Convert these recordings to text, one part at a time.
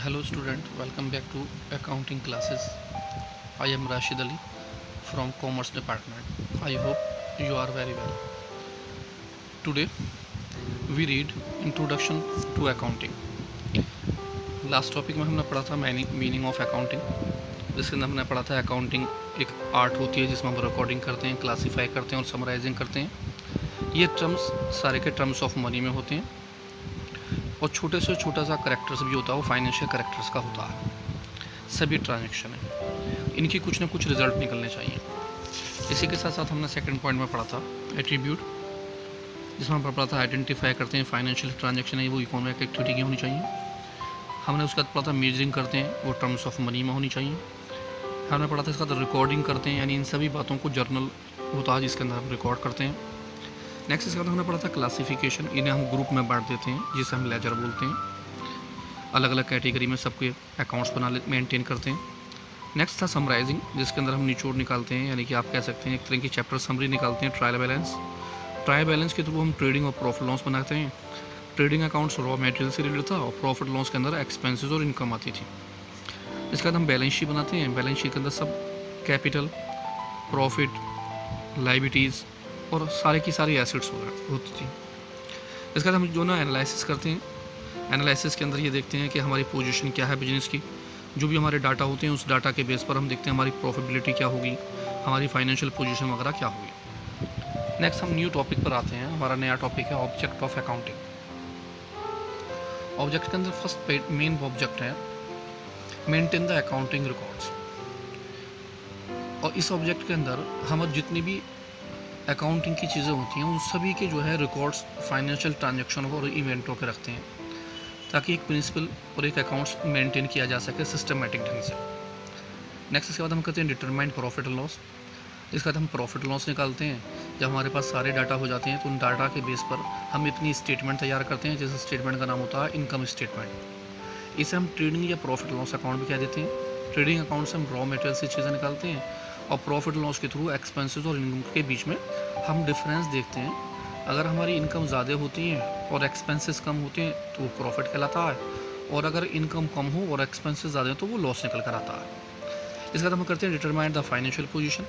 Hello student, welcome back to accounting classes. I am Rashid Ali from Commerce Department. I hope you are very well. Today we read Introduction to Accounting. Last topic में हमने पढ़ा था meaning of accounting, जिसके अंदर हमने पढ़ा था accounting एक आर्ट होती है जिसमें हम रिकॉर्डिंग करते हैं, क्लासीफाई करते हैं और समराइजिंग करते हैं। ये टर्म्स सारे के टर्म्स ऑफ मनी में होते हैं और छोटे से छोटा सा करेक्टर्स भी होता है, वो फाइनेंशियल करेक्टर्स का होता है। सभी ट्रांजैक्शन है, इनकी कुछ ना कुछ रिजल्ट निकलने चाहिए। इसी के साथ साथ हमने सेकंड पॉइंट में पढ़ा था एट्रीब्यूट, जिसमें हम पढ़ा था आइडेंटिफाई करते हैं फाइनेंशियल ट्रांजैक्शन है वो इकोनॉमिक एक्टिविटी की होनी चाहिए। हमने उसके बाद पढ़ा था मेजरिंग करते हैं, वो टर्म्स ऑफ मनी में होनी चाहिए। हमने पढ़ा था इसका रिकॉर्डिंग करते हैं, यानी इन सभी बातों को जर्नल होता है जिसके अंदर हम रिकॉर्ड करते हैं। नेक्स्ट इसके बाद हमने पढ़ा था क्लासिफिकेशन, इन्हें हम ग्रुप में बांट देते हैं जिसे हम लेजर बोलते हैं। अलग अलग कैटेगरी में सबके अकाउंट्स मेंटेन करते हैं। नेक्स्ट था समराइजिंग, जिसके अंदर हम निचोड़ निकालते हैं, यानी कि आप कह सकते हैं एक तरह की चैप्टर समरी निकालते हैं। ट्रायल बैलेंस के थ्रू हम ट्रेडिंग और प्रॉफिट लॉस बनाते हैं। ट्रेडिंग अकाउंट्स रॉ मटेरियल से रिलेटेड था और प्रॉफिट लॉस के अंदर एक्सपेंसेस और इनकम आती थी। इसके बाद हम बैलेंस शीट बनाते हैं। बैलेंस शीट के अंदर सब कैपिटल, प्रॉफिट, लायबिलिटीज़ और सारे की सारी एसेट्स होती थी। इसके बाद हम जो ना एनालिसिस करते हैं, एनालिसिस के अंदर ये देखते हैं कि हमारी पोजीशन क्या है बिजनेस की। जो भी हमारे डाटा होते हैं उस डाटा के बेस पर हम देखते हैं हमारी प्रॉफिटेबिलिटी क्या होगी, हमारी फाइनेंशियल पोजीशन वगैरह क्या होगी। नेक्स्ट हम न्यू टॉपिक पर आते हैं। हमारा नया टॉपिक है ऑब्जेक्ट ऑफ अकाउंटिंग। ऑब्जेक्ट के अंदर फर्स्ट मेन ऑब्जेक्ट है मेंटेन द अकाउंटिंग रिकॉर्ड्स। और इस ऑब्जेक्ट के अंदर हम जितनी भी अकाउंटिंग की चीज़ें होती हैं उन सभी के जो है रिकॉर्ड्स फाइनेंशियल ट्रांजैक्शन और इवेंटों के रखते हैं, ताकि एक प्रिंसिपल और एक अकाउंट्स मेंटेन किया जा सके सिस्टमेटिक ढंग से। नेक्स्ट इसके बाद हम करते हैं डिटरमाइन प्रॉफिट एंड लॉस। इसके बाद हम प्रॉफिट लॉस निकालते हैं। जब हमारे पास सारे डाटा हो जाते हैं तो उन डाटा के बेस पर हम इतनी स्टेटमेंट तैयार करते हैं, जैसे स्टेटमेंट का नाम होता है इनकम स्टेटमेंट। इसे हम ट्रेडिंग या प्रॉफिट लॉस अकाउंट भी कह देते हैं। ट्रेडिंग अकाउंट से हम रॉ मटेरियल से चीज़ें निकालते हैं और प्रॉफिट लॉस के थ्रू एक्सपेंसेस और इनकम के बीच में हम डिफरेंस देखते हैं। अगर हमारी इनकम ज़्यादा होती है और एक्सपेंसेस कम होते हैं तो वो प्रॉफिट कहलाता है, और अगर इनकम कम हो और एक्सपेंसेस ज़्यादा हैं तो वो लॉस निकल कर आता है। इसके बाद हम करते हैं डिटरमाइन द फाइनेंशियल पोजीशन।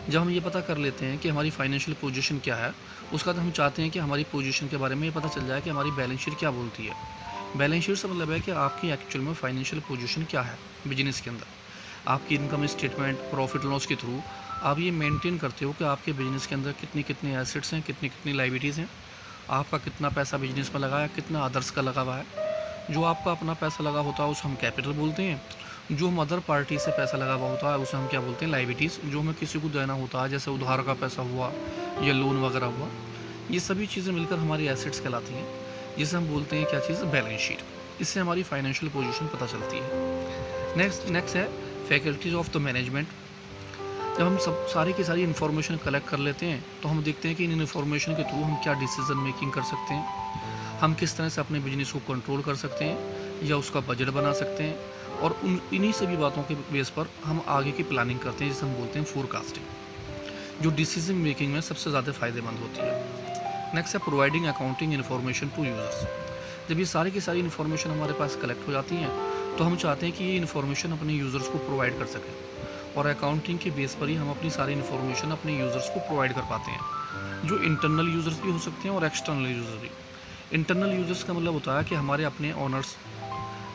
जब हम ये पता कर लेते हैं कि हमारी फाइनेंशियल पोजीशन क्या है, उसके बाद हम चाहते हैं कि हमारी पोजीशन के बारे में ये पता चल जाए कि हमारी बैलेंस शीट क्या बोलती है। बैलेंस शीट से मतलब है कि आपकी एक्चुअल में फाइनेंशियल पोजीशन क्या है बिजनेस के अंदर। आपकी इनकम स्टेटमेंट, प्रॉफिट लॉस के थ्रू आप ये मेंटेन करते हो कि आपके बिजनेस के अंदर कितनी कितनी एसेट्स हैं, कितनी कितनी लायबिलिटीज़ हैं, आपका कितना पैसा बिजनेस में लगा है, कितना अदर्स का लगा हुआ है। जो आपका अपना पैसा लगा होता है उसे हम कैपिटल बोलते हैं। जो हम अदर पार्टी से पैसा लगा हुआ होता है उसे हम क्या बोलते हैं, लायबिलिटीज़। जो हमें किसी को देना होता है, जैसे उधार का पैसा हुआ या लोन वगैरह हुआ, ये सभी चीज़ें मिलकर हमारी एसेट्स कहलाती हैं, जिसे हम बोलते हैं क्या चीज़, बैलेंस शीट। इससे हमारी फाइनेंशियल पोजीशन पता चलती है। नेक्स्ट है फैकल्टीज ऑफ द मैनेजमेंट। जब हम सब सारी की सारी इन्फॉर्मेशन कलेक्ट कर लेते हैं तो हम देखते हैं कि इन इन्फॉर्मेशन के थ्रू हम क्या डिसीजन मेकिंग कर सकते हैं, हम किस तरह से अपने बिजनेस को कंट्रोल कर सकते हैं या उसका बजट बना सकते हैं, और इन्हीं सभी बातों के बेस पर हम आगे की प्लानिंग करते हैं, जिसे हम बोलते हैं फोरकास्टिंग, जो डिसीजन मेकिंग में सबसे ज़्यादा फ़ायदेमंद होती है। नेक्स्ट है providing accounting information to users. जब ये सारी की सारी इन्फॉर्मेशन हमारे पास कलेक्ट हो जाती हैं तो हम चाहते हैं कि ये इन्फॉर्मेशन अपने यूज़र्स को प्रोवाइड कर सकें, और अकाउंटिंग के बेस पर ही हम अपनी सारी इन्फॉर्मेशन अपने यूज़र्स को प्रोवाइड कर पाते हैं, जो इंटरनल यूज़र्स भी हो सकते हैं और एक्सटर्नल यूज़र्स भी। इंटरनल यूज़र्स का मतलब होता है कि हमारे अपने ओनर्स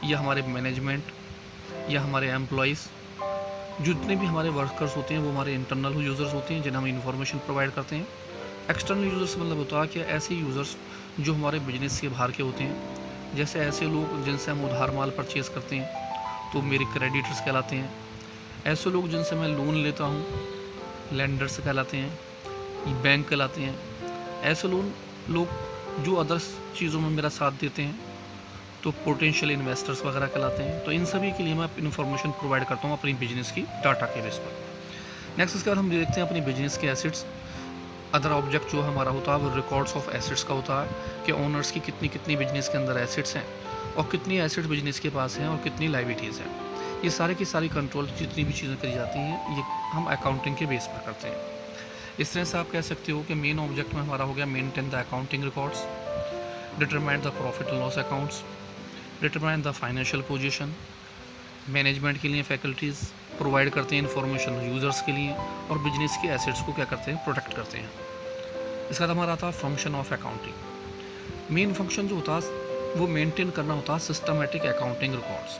या हमारे मैनेजमेंट या हमारे एम्प्लॉइज़, जितने भी हमारे वर्कर्स होते हैं वो हमारे इंटरनल यूज़र्स होते हैं जिन्हें हम इन्फॉर्मेशन प्रोवाइड करते हैं। एक्सटर्नल यूज़र्स मतलब होता है कि ऐसे यूज़र्स जो हमारे बिजनेस के बाहर के होते हैं, जैसे ऐसे लोग जिनसे हम उधार माल परचेज़ करते हैं तो मेरे क्रेडिटर्स कहलाते हैं। ऐसे लोग जिनसे मैं लोन लेता हूँ लेंडर्स कहलाते हैं, बैंक कहलाते हैं। ऐसे लोग जो अदर्स चीज़ों में मेरा साथ देते हैं तो पोटेंशियल इन्वेस्टर्स वगैरह कहलाते हैं। तो इन सभी के लिए मैं इन्फॉर्मेशन प्रोवाइड करता हूँ अपनी बिजनेस की डाटा के बेस पर। नेक्स्ट इसके बाद हम देखते हैं अपनी बिजनेस के एसेट्स। अदर ऑब्जेक्ट जो हमारा होता है वो रिकॉर्ड्स ऑफ एसेट्स का होता है कि ओनर्स की कितनी कितनी बिजनेस के अंदर एसेट्स हैं और कितनी एसेट्स बिजनेस के पास हैं और कितनी लायबिलिटीज़ हैं। ये सारे की सारी कंट्रोल जितनी भी चीज़ें करी जाती हैं ये हम अकाउंटिंग के बेस पर करते हैं। इस तरह से आप कह सकते हो कि मेन ऑब्जेक्ट में हमारा हो गया maintain the accounting records, determine the profit and loss accounts, determine the financial position, management के लिए फैकल्टीज़ प्रोवाइड करते हैं इन्फॉर्मेशन यूज़र्स के लिए, और बिजनेस के एसेट्स को क्या करते हैं, प्रोटेक्ट करते हैं। इसका बाद हमारा आता है function of accounting. Main function जो होता है वो मेंटेन करना होता है सिस्टमेटिक अकाउंटिंग रिकॉर्ड्स।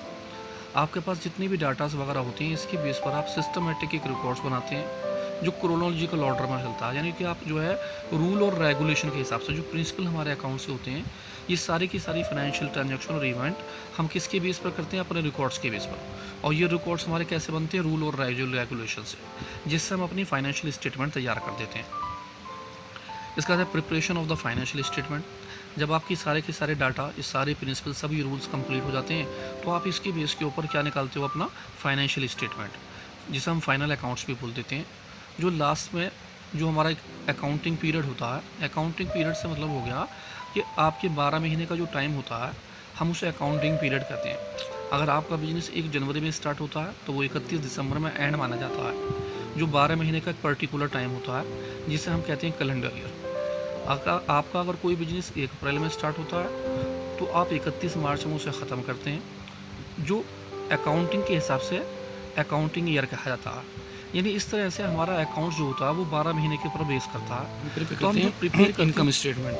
आपके पास जितनी भी डाटास वगैरह होती हैं, इसके बेस पर आप सिस्टमेटिक एक रिकॉर्ड्स बनाते हैं जो क्रोनोलॉजिकल ऑर्डर में चलता है, यानी कि आप जो है रूल और रेगुलेशन के हिसाब से जो प्रिंसिपल हमारे अकाउंट से होते हैं, ये सारी की सारी फाइनेंशियल ट्रांजैक्शन और इवेंट हम किसके बेस पर करते हैं, अपने रिकॉर्ड्स के बेस पर। और ये रिकॉर्ड्स हमारे कैसे बनते हैं, रूल और रेगुलेशन से, जिससे हम अपनी फाइनेंशियल स्टेटमेंट तैयार कर देते हैं। इसका है preparation of the financial statement. जब आपकी सारे के सारे डाटा, ये सारे प्रिंसिपल, सभी रूल्स कंप्लीट हो जाते हैं, तो आप इसके बेस के ऊपर क्या निकालते हो, अपना फाइनेंशियल स्टेटमेंट, जिसे हम फाइनल अकाउंट्स भी बोल देते हैं। जो लास्ट में जो हमारा अकाउंटिंग पीरियड होता है, अकाउंटिंग पीरियड से मतलब हो गया कि आपके 12 महीने का जो टाइम होता है, हम उसे अकाउंटिंग पीरियड कहते हैं। अगर आपका बिजनेस 1 जनवरी में स्टार्ट होता है तो वो 31 दिसंबर में एंड माना जाता है। जो 12 महीने का एक पर्टिकुलर टाइम होता है, जिसे हम कहते हैं कैलेंडर ईयर। आपका अगर कोई बिजनेस 1 अप्रैल में स्टार्ट होता है तो आप 31 मार्च में उसे ख़त्म करते हैं, जो अकाउंटिंग के हिसाब से अकाउंटिंग ईयर कहा जाता है। यानी इस तरह से हमारा अकाउंट जो होता है वो 12 महीने के ऊपर बेस करता है। तो हम जो प्रिपेयर इनकम स्टेटमेंट,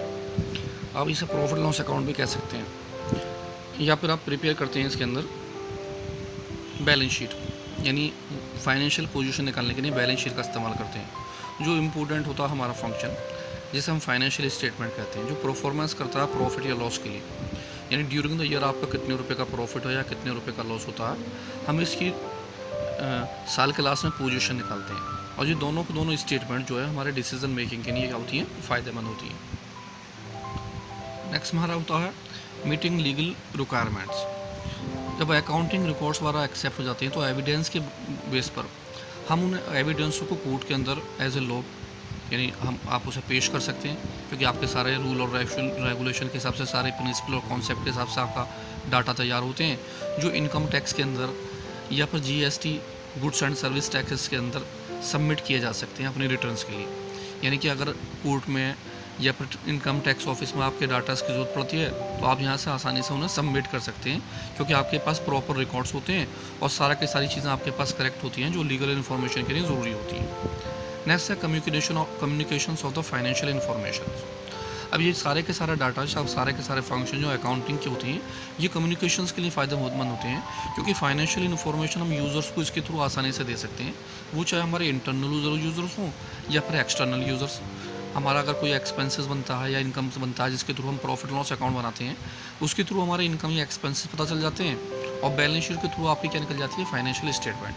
आप इसे प्रॉफिट लॉस अकाउंट भी कह सकते हैं, या फिर आप प्रिपेयर करते हैं इसके अंदर बैलेंस शीट, यानी फाइनेंशियल पोजीशन निकालने के लिए बैलेंस शीट का इस्तेमाल करते हैं। जो इम्पोर्टेंट होता है हमारा फंक्शन, जिसे हम फाइनेंशियल स्टेटमेंट कहते हैं, जो परफॉर्मेंस करता है प्रॉफिट या लॉस के लिए, यानी ड्यूरिंग द ईयर आपका कितने रुपए का प्रॉफिट हो या कितने रुपए का लॉस होता है, हम इसकी साल के लास्ट में पोजीशन निकालते हैं। और ये दोनों स्टेटमेंट जो है हमारे डिसीजन मेकिंग के लिए क्या होती हैं, फ़ायदेमंद होती हैं। नेक्स्ट हमारा होता है मीटिंग लीगल रिक्वायरमेंट्स। जब अकाउंटिंग रिकॉर्ड्स वगैरह एक्सेप्ट हो जाते हैं तो एविडेंस के बेस पर हम उन एविडेंसों को कोर्ट के अंदर एज ए लॉ, यानी आप उसे पेश कर सकते हैं, क्योंकि आपके सारे रूल और रेगुलेशन के हिसाब से, सारे प्रिंसिपल और कॉन्सेप्ट के हिसाब से आपका डाटा तैयार होते हैं, जो इनकम टैक्स के अंदर या फिर GST goods and service taxes के अंदर सबमिट किए जा सकते हैं अपने रिटर्न्स के लिए। यानी कि अगर कोर्ट में या फिर इनकम टैक्स ऑफिस में आपके डाटास की ज़रूरत पड़ती है तो आप यहाँ से आसानी से उन्हें सबमिट कर सकते हैं, क्योंकि आपके पास प्रॉपर रिकॉर्ड्स होते हैं और सारा की सारी चीज़ें आपके पास करेक्ट होती हैं जो लीगल इन्फॉर्मेशन के लिए ज़रूरी होती हैं। नेक्स्ट है communications of the financial information. अब ये सारे के सारे डाटा, सारे के सारे फंक्शन जो अकाउंटिंग के होते हैं, ये कम्युनिकेशंस के लिए फ़ायदेमंद होते हैं, क्योंकि फाइनेंशियल इन्फॉर्मेशन हम यूज़र्स को इसके थ्रू आसानी से दे सकते हैं, वो चाहे हमारे इंटरनल यूज़र्स हों या फिर एक्सटर्नल यूज़र्स। हमारा अगर कोई एक्सपेंसेस बनता है या इनकम बनता है जिसके थ्रू हम प्रॉफिट लॉस अकाउंट बनाते हैं, उसके थ्रू हमारे इनकम या एक्सपेंसेस पता चल जाते हैं, और बैलेंस शीट के थ्रू आपकी क्या निकल जाती है, फाइनेंशियल स्टेटमेंट।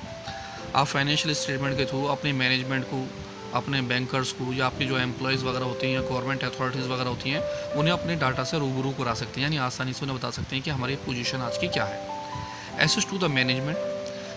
आप फाइनेंशियल स्टेटमेंट के थ्रू अपने मैनेजमेंट को, अपने बैंकर्स को, या आपके जो एम्प्लॉयज़ वगैरह होते हैं या गवर्नमेंट अथॉरिटीज़ वगैरह होती हैं, उन्हें अपने डाटा से रूबरू करा सकते हैं, यानी आसानी से उन्हें बता सकते हैं कि हमारी पोजीशन आज की क्या है। एसेस टू द मैनेजमेंट,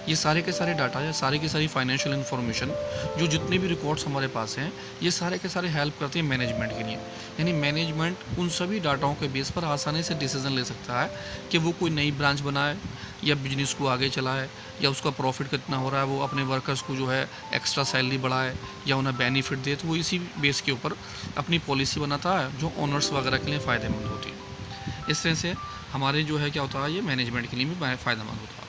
ये सारे के सारे डाटा या सारी की सारी फाइनेंशियल इन्फॉर्मेशन, जो जितने भी रिकॉर्ड्स हमारे पास हैं, ये सारे के सारे हेल्प करते हैं मैनेजमेंट के लिए। यानी मैनेजमेंट उन सभी डाटाओं के बेस पर आसानी से डिसीजन ले सकता है कि वो कोई नई ब्रांच बनाए या बिजनेस को आगे चलाए, या उसका प्रॉफिट कितना हो रहा है, वो अपने वर्कर्स को जो है एक्स्ट्रा सैलरी बढ़ाए या उन्हें बेनिफिट दे, तो वो इसी बेस के ऊपर अपनी पॉलिसी बनाता है जो ओनर्स वगैरह के लिए फ़ायदेमंद होती है। इस तरह से हमारे जो है क्या होता है, ये मैनेजमेंट के लिए भी फ़ायदेमंद होता है।